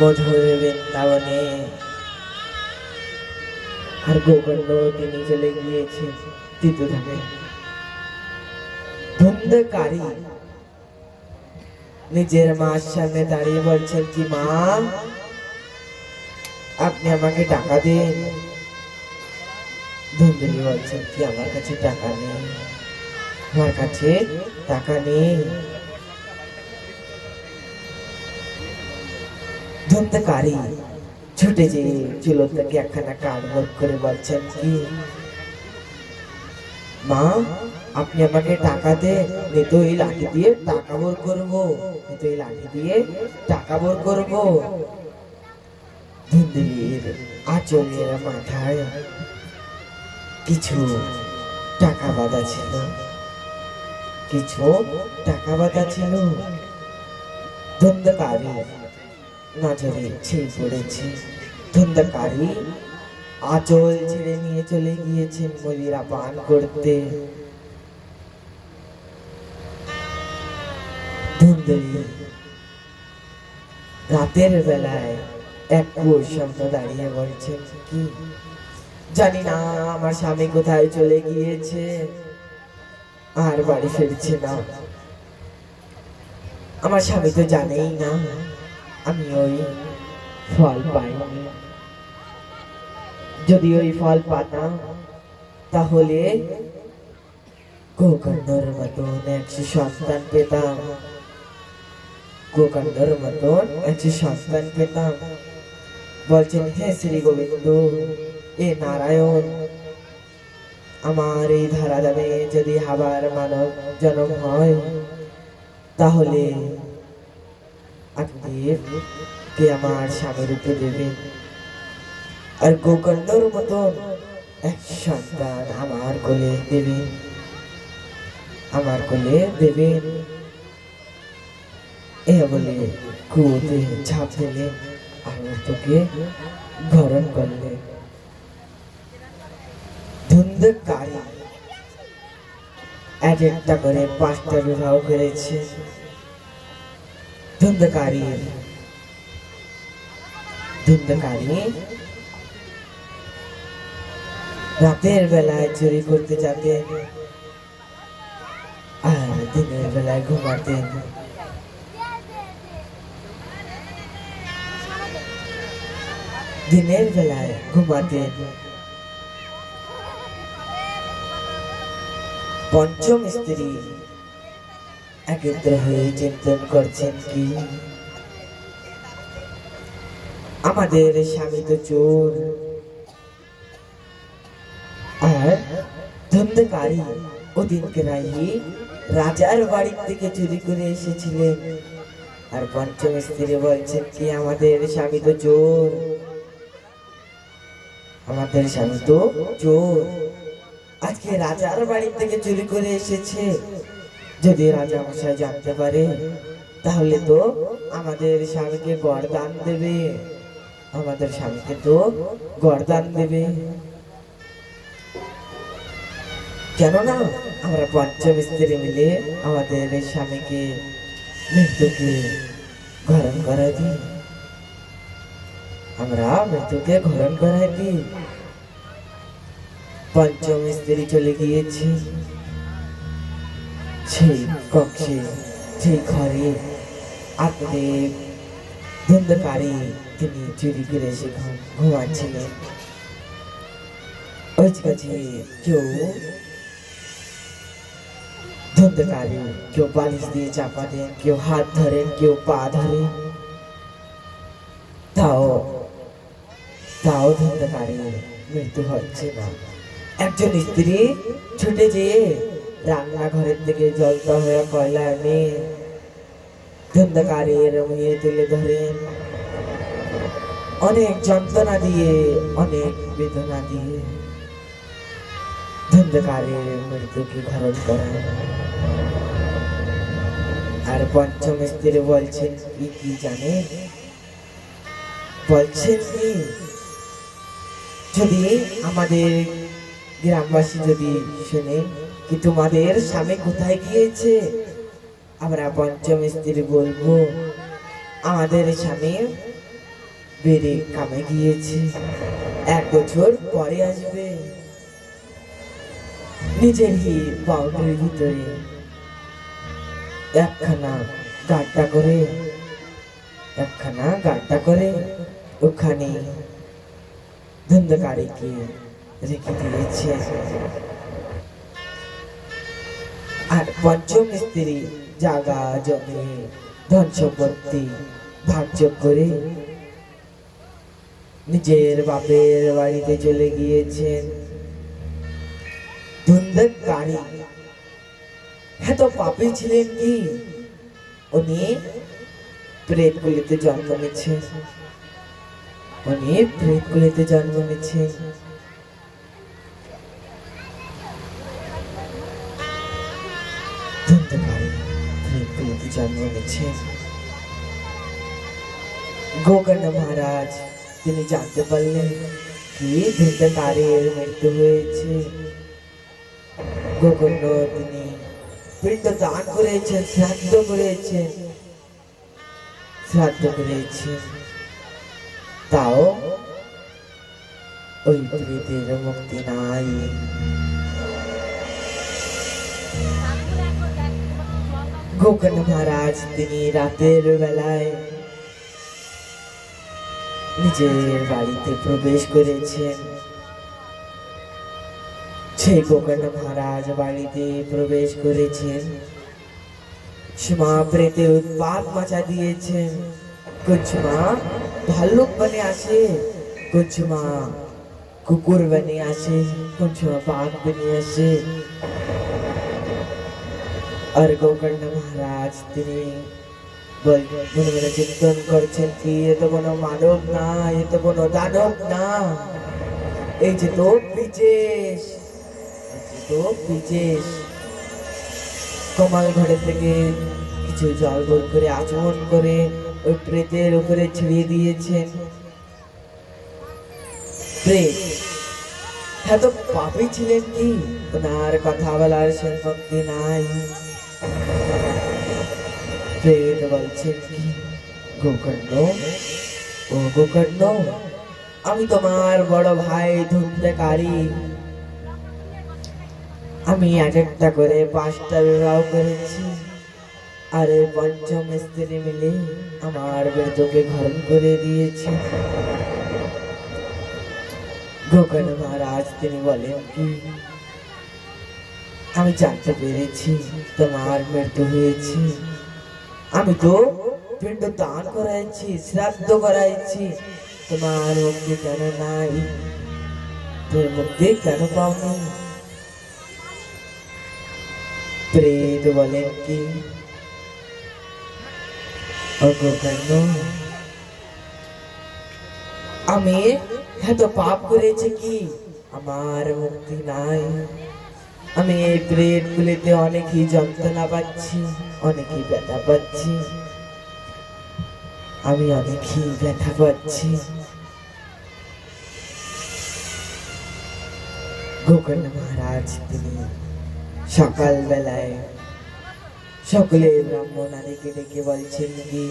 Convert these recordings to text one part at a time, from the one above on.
মধুর বৃন্দাবনে আর গোকর্ণ তিনি চলে গিয়েছে তীর্থধামে। ধুন্ধকারী নিজের মার সামনে দাঁড়িয়ে বলছেন কি, মা আপনি আমাকে টাকা দিন। ধুন্ধুলি বলছেন কি, আমার কাছে টাকা নেই, আমার কাছে টাকা নেই। ধুন্ধকারী ছুটে যেয়ে চুলোটাকে একখানা কার্ডবোর্ড করে বলছেন কি, মা আপনি আমাকে টাকা দেন, তো এই লাঠি দিয়ে টাকা বোর করবো, তো এই লাঠি দিয়ে টাকা বোর করবো। ধুন্ধুলির আঁচলের মাথায় কিছু টাকা বাঁধা ছিল, কিছু টাকা বাঁধা ছিল। ধুন্ধুকারী নজরে ছেয়ে পড়েছে। ধুন্ধুকারী আঁচল ছেড়ে নিয়ে চলে গিয়েছেন মদিরা পান করতে। ধুন্ধুলি রাতের বেলায় এক কুয়োর সামনে দাঁড়িয়ে বলছেন কি, জানি না আমার স্বামী কোথায় চলে গিয়েছে, আর বাড়ি ফিরছে না। আমার স্বামী তো জানেই না আমি ওই ফল পাইনি। যদি ওই ফল পাতাম তাহলে গোকর্ণর মতন একটি সন্তান পেতাম, গোকর্ণর মতন একটি সন্তান পেতাম। বলছেন হে শ্রী গোবিন্দ, এ নারায়ণ, আমার এই ধরাধামে যদি আবার মানব জন্ম হয় তাহলে আপনি কে আমার স্বামী রূপে দেবেন, আর গোকর্ণর মতন এক সন্তান আমার কোলে দেবেন, আমার কোলে দেবেন। এ বলে কুয়োতে ঝাঁপ দিলেন আর মৃত্যুকে গ্রহণ করলেন। ধুন্ধুকারী এক একটা করে 5টা বিবাহ করেছে। ধুন্ধুকারী রাতের বেলায় চুরি করতে যেতেন আর দিনের বেলায় ঘুমাতেন। দিনের বেলায় ঘুমাতেন। পঞ্চম স্ত্রী একত্র হয়ে চিন্তন করছেন কি, আমাদের স্বামী তো চোর, আর ধুন্ধুকারী ওদিনকে রাজার বাড়ি থেকে চুরি করে এসেছিলেন। আর পঞ্চম স্ত্রী বলছেন কি, আমাদের স্বামী তো চোর, আমাদের স্বামী তো চোর, আজকে রাজার বাড়ি থেকে চুরি করে এসেছে। যদি রাজা মশাই জানতে পারে তাহলে তো আমাদের স্বামীকে গরদান দেবে, আমাদের স্বামীকে তো গরদান দেবে। কেননা আমরা পঞ্চম স্ত্রী মিলে আমাদের স্বামীকে মৃত্যুকে গ্রহণ করাই দিই, আমরা মৃত্যুকে গ্রহণ করাই দিই। পঞ্চম স্ত্রী চলে গিয়েছে সেই কক্ষে, সেই ঘরে। আত্মদেব ধুন্ধুকারী তিনি চুরি করে এসে ঘুমাচ্ছিলেন। ওই কাছে কেউ ধুন্ধুকারী কেউ বালিশ দিয়ে চাপা দেন, কেউ হাত ধরেন, কেউ পা ধরেন, তাও ধুন্ধুকারীর মৃত্যু হচ্ছে না। একজন স্ত্রী ছুটে যেয়ে রান্নাঘরের থেকে জ্বলতে হয়ে কয়লা এনে ধুন্ধুকারীর মুখে তুলে ধরেন, অনেক যন্ত্রণা দিয়ে, অনেক বেদনা দিয়ে ধুন্ধুকারীর মৃত্যুকে ধারণ করেন। আর পঞ্চম স্ত্রী বলছেন কি জানে, বলছেন কি, যদি আমাদের গ্রামবাসী যদি শুনে কি তোমাদের স্বামী কোথায় গিয়েছে, আমরা পঞ্চম স্ত্রী বলবো আমাদের স্বামী বেড়ে কামে গিয়েছে, 1 বছর পরে আসবে। নিজের বাউন্ডারির ভিতরে একখানা গাড্ডা করে ওখানে ধন্দকারীকে রেখে দিয়েছে। আর পঞ্চম স্ত্রী জাগা জমি ধন সম্পত্তি ভাগযোগ করে নিজের বাপের বাড়িতে চলে গিয়েছেন। ধন্দকারী এত পাপী ছিলেন কি উনি প্রেতগুলিতে জন্ম নিচ্ছেন। গোকর্ণ মহারাজ তিনি জানতে পারলেন কি ধন্দকারীর মৃত্যু হয়েছে। গোকর্ণ তিনি পিণ্ড দান করেছেন, শ্রাদ্ধ করেছেন, তাও ওই প্রেতের মুক্তি নাই। গোকর্ণ মহারাজ তিনি রাতের বেলায় নিজের বাড়িতে প্রবেশ করেছেন। সেই গোকর্ণ মহারাজ বাড়িতে প্রবেশ করেছেন, সীমা প্রেতে উৎপাত মাচা দিয়েছেন। कुछ माँ भालुक बने आसे, कुछ माँ कुकुर बने आसे, कुछ माँ बाघ बने आसे। और गोकर्ण महाराज তিনি মনে মনে চিন্তন করছেন কি এ তো কোনো মানব না, এ তো কোনো দানব না, এই যে তো বিশেষ কমাল ঘরে থেকে কিছু জল বের করে আচমন করে ওই প্রেতের উপরে ছিড়িয়ে দিয়েছেন। প্রেত এত পাপী ছিলেন কি ওনার কথা বলার সম্পত্তি নাই। প্রেত বলছেন কি গোকর্ণ, ও গোকর্ণ, আমি তোমার বড় ভাই ধন্দকারী, আমি একটা করে 5টা বিবাহ করেছি, আর পঞ্চম স্ত্রী মিলে আমার বেদকে ঘরণ করে দিয়েছে। গোকর্ণ মহারাজ তিনি বলেন কি আমি জানতে পেরেছি তোমার মৃত্যু হয়েছে, আমি তো পিণ্ড দান করাইছি, শ্রাদ্ধ করাইছি, তোমার মুক্তি কেন নাই, তুমি মুক্তি কেন পাওনি? প্রেত বলেন কি গোকর্ণ, আমি এত পাপ করেছি কি আমার মুক্তি নাই। আমি এই প্রেত গুলিতে অনেকই যন্ত্রণা পাচ্ছি, অনেকই ব্যথা পাচ্ছি, আমি অনেকই ব্যথা পাচ্ছি। গোকর্ণ মহারাজ তিনি সকাল বেলায় সকলে ব্রাহ্মণ আদিকে ডেকে বলছেন কি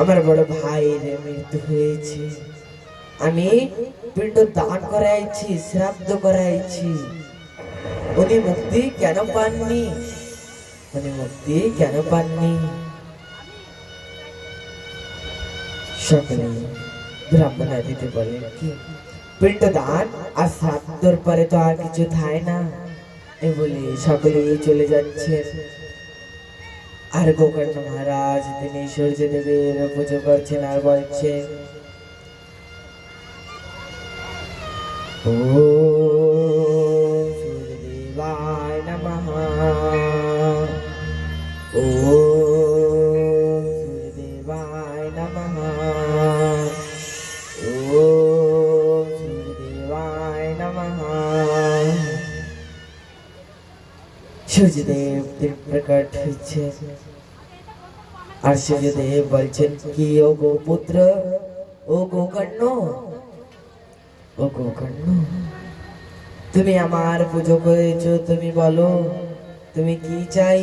আমার বড় ভাইয়ের মৃত্যু হয়েছে, আমি পিণ্ড দান করাইছি, শ্রাদ্ধ করাইছি, উনি মুক্তি কেন পাননি, সকলে ব্রাহ্মণ আদিতে বলেন কি পিণ্ড দান আর শ্রাদ্ধর পরে তো আর কিছু থাকে না, এ বলে সকলে চলে যাচ্ছেন। আর গোকর্ণ মহারাজ তিনি সূর্যদেবের পুজো করছেন আর বলছেন ও সূর্যদেবায় নমঃ, ও সূর্যদেবায় নমঃ, ও সূর্যদেবায় নমঃ। সূর্যদেব প্রকট হয়েছে আর সূর্যদেব বলছেন কি ও গোপুত্র, ও গোকর্ণ, তুমি আমার পুজো করেছো, তুমি বলো তুমি কি চাই?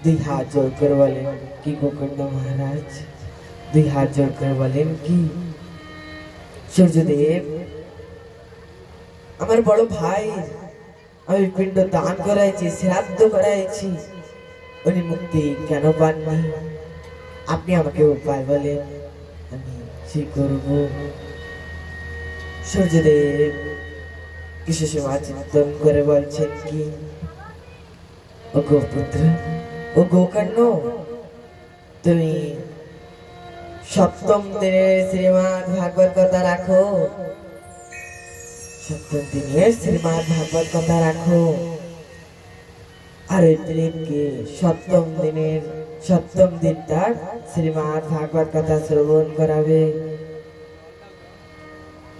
2 হাত জোর করে বলেন কি গোকর্ণ মহারাজ দুই হাত জোর করে বলেন কি, সূর্যদেব, আমার বড় ভাই আমি পিণ্ড দান করাইছি, শ্রাদ্ধ করাইছি, উনি মুক্তি কেন পাননি? আপনি আমাকে উপায় বলেন, আমি কি করব? সূর্যদেব কিছু সময় চিন্তন করে বলছেন কি, ও গোপুত্র, ও গোকর্ণ, তুমি সপ্তম দিনের শ্রীমদ ভাগবত কথা রাখো, সপ্তম দিনের শ্রীমদ ভাগবত কথা রাখো, আর ওই প্রেমকে সপ্তম দিনটা শ্রীমদ ভাগবত কথা শ্রবণ করাবে।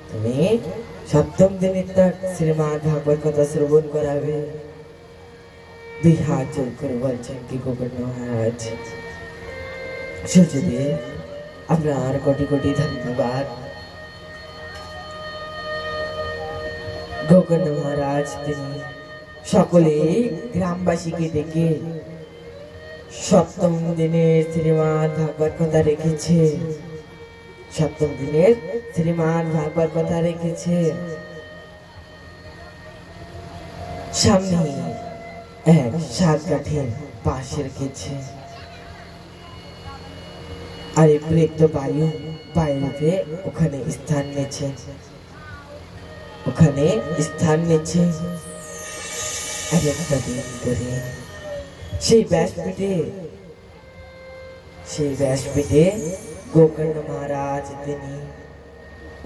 তুমি সপ্তম দিনের তার শ্রীমদ ভাগবত কথা শ্রবণ করাবে। দুই হাত জোর করে বলছেন কি গোকর্ণ মহারাজ, সূর্যদেব আপনার কোটি কোটি ধন্যবাদ। গোকর্ণ মহারাজ তিনি সকলে গ্রামবাসীকে ডেকে সপ্তম দিনের শ্রীমদ ভাগবত কথা রেখেছে, সপ্তম দিনের শ্রীমদ ভাগবত কথা রেখেছে। সামনে এক সাত কাঠের পাশে রেখেছে, আর এই প্রেত বায়ু বাইরে ওখানে স্থান নিয়েছে, ওখানে স্থান নিচ্ছে এক একটা দিন করে। সেই ব্যাসপীঠে গোকর্ণ মহারাজ তিনি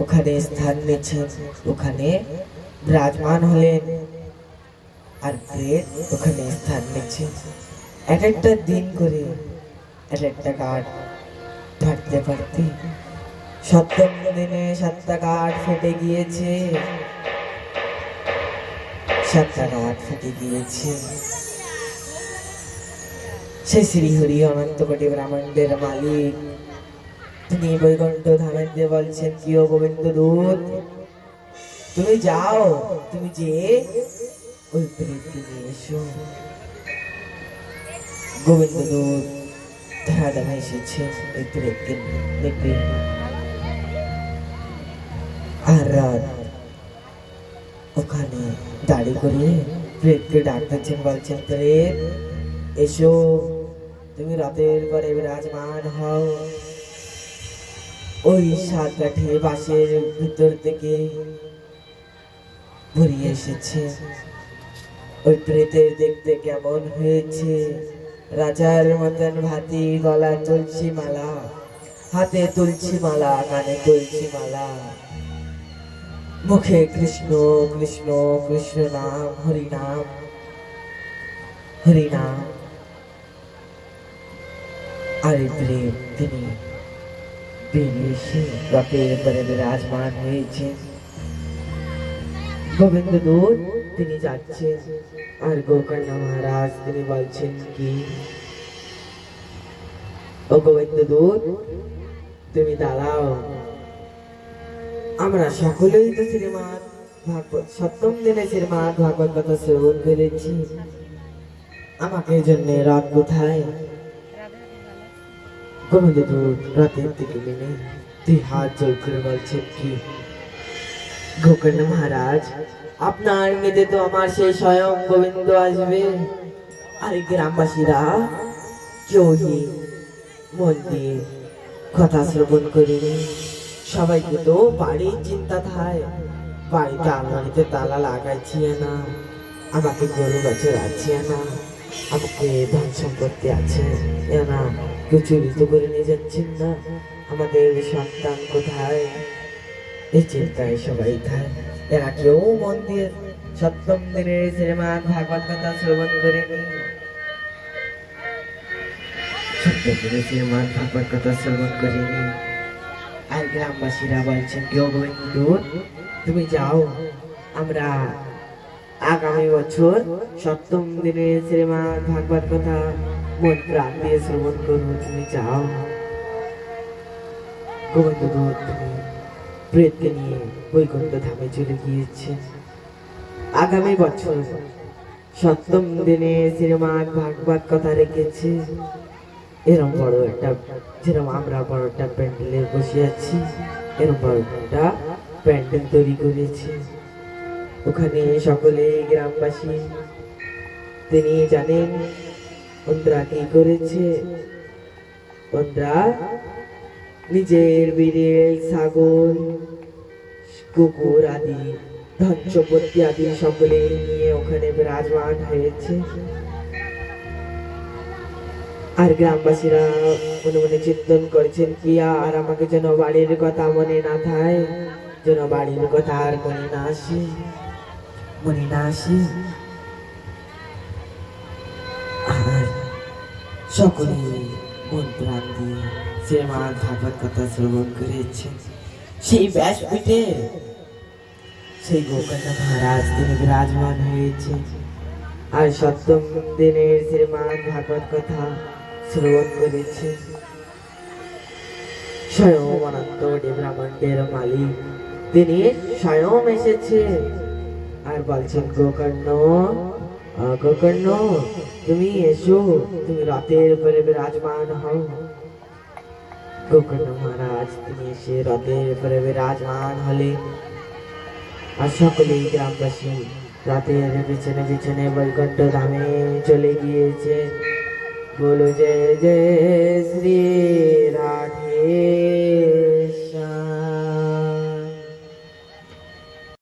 ওখানে স্থান নিয়েছেন, ওখানে বিরাজমান হলেন, আর প্রেত ওখানে স্থান নিচ্ছে। এক একটা দিন করে এক একটা কাঠ ফাটতে ফাটতে সপ্তম দিনে 7টা কাঠ ফেটে গিয়েছে, 7টা কাঠ ফেটে গিয়েছে। সে শ্রীহরি অনন্ত কোটি ব্রহ্মাণ্ডের মালিক তিনি বৈকুণ্ঠ ধামের দিয়ে বলছেন কি, ও গোবিন্দ দূত, তুমি যাও, তুমি যে ওই প্রেতকে নিয়ে এসো। গোবিন্দ দূত ধরাধামে এসেছে ওই প্রেতকে নিতে। আর রাত ওখানে দাঁড়ি করিয়ে প্রেতকে ডাকতেছেন, বলছেন প্রেত এসো, তুমি রাতের পরে বিরাজমান হও। ওই 7 কাঠে বাঁশের ভিতর থেকে ভরিয়ে এসেছে। ওই প্রেতের দেখতে কেমন হয়েছে, রাজার মতন ভাতি, গলায় তুলসী মালা, হাতে তুলসী মালা, কানে তুলসী মালা, মুখে কৃষ্ণ কৃষ্ণ কৃষ্ণ নাম, হরি নাম হরি নাম। আর প্রেত তিনি বেরিয়ে এসে রথের পরে বিরাজমান হয়েছে। গোবিন্দ দূত তিনি যাচ্ছেন, আর গোকর্ণ মহারাজ তিনি বলছেন কি, ও গোবিন্দ দূত তুমি দাঁড়াও, আমরা সকলেই তো শ্রীমদ ভাগবত সপ্তম দিনে শ্রীমদ ভাগবত কথা শ্রবণ করেছি, আমাকে জন্য রথ কোথায়? গোবিন্দ দূত রথের দিকে নেমে 2 হাত জোর করে বলছেন কি, গোকর্ণ মহারাজ আপনার মেয়েতে তো আমার সেই স্বয়ং গোবিন্দ আসবে, আর গ্রামবাসীরা কেউই মন দিয়ে কথা শ্রবণ করেনি, সবাইকে তো বাড়ির চিন্তা থাকে, বাড়িতে আলমারিতে তালা লাগাইছি না, আমাকে গরু বছর আছে না, আমাকে ধন সম্পত্তি আছে না, কেউ চুরি তো করে নিয়ে যাচ্ছেন না, আমাদের সন্তান কোথায়, এই চিন্তায় সবাই থাকে। এরা কেউ মন দিয়ে সপ্তম দিনের শ্রীমদ ভাগবত কথা শ্রবণ করেনি, সপ্তম দিনের শ্রীমদ ভাগবত কথা শ্রবণ করেনি। আর গ্রামবাসীরা বলছেন কেউ গোবিন্দ দূত তুমি যাও, আমরা আগামী বছর সপ্তম দিনের শ্রীমদ ভাগবত কথা মন প্রাণ দিয়ে শ্রবণ করবো, তুমি যাও। গোবিন্দ দূত তিনি প্রেতকে নিয়ে বৈকুণ্ঠ ধামে চলে গিয়েছে। আগামী বছর সপ্তম দিনে শ্রীমদ ভাগবত কথা রেখেছে, এরম বড় একটা, যেরকম আমরা বড় একটা প্যান্ডেলে বসে আছি, এরম বড় একটা প্যান্ডেল তৈরি করেছে। ওখানে সকলে গ্রামবাসী, তিনি জানেন ওনরা কি করেছে। ওনরা নিজের বিড়েল, ছাগল, কুকুর আদি ধন সম্পত্তি আদি সকলে নিয়ে ওখানে বিরাজমান হয়েছে। আর গ্রামবাসীরা মনে মনে চিন্তন করছেন কি আর আমাকে যেন বাড়ির কথা মনে না থাকে, যেন বাড়ির কথা আর মনে না আসে, মনে না আসে। আর সকলে মন প্রাণ দিয়ে শ্রীমদ ভাগবত কথা শ্রবণ করেছে। সেই ব্যাসপীঠে সেই গোকর্ণ মহারাজ তিনি বিরাজমান হয়েছে। আর সপ্তম দিনের শ্রীমদ ভাগবত কথা শ্রবণ করেছে। স্বয়ং অনন্ত ব্রহ্মাণ্ডের মালিক তিনি স্বয়ং এসেছে আর বলছেন গোকর্ণ, গোকর্ণ তুমি এসো, তুমি রথের উপরে বিরাজমান হও। গোকর্ণ মহারাজ তিনি এসে রথের উপরে বিরাজমান হলেন। আর সকলেই গ্রামবাসী রাতের পিছনে পিছনে বৈকুণ্ঠ ধামে চলে গিয়েছে। বলো জয় জয় শ্রী রাধে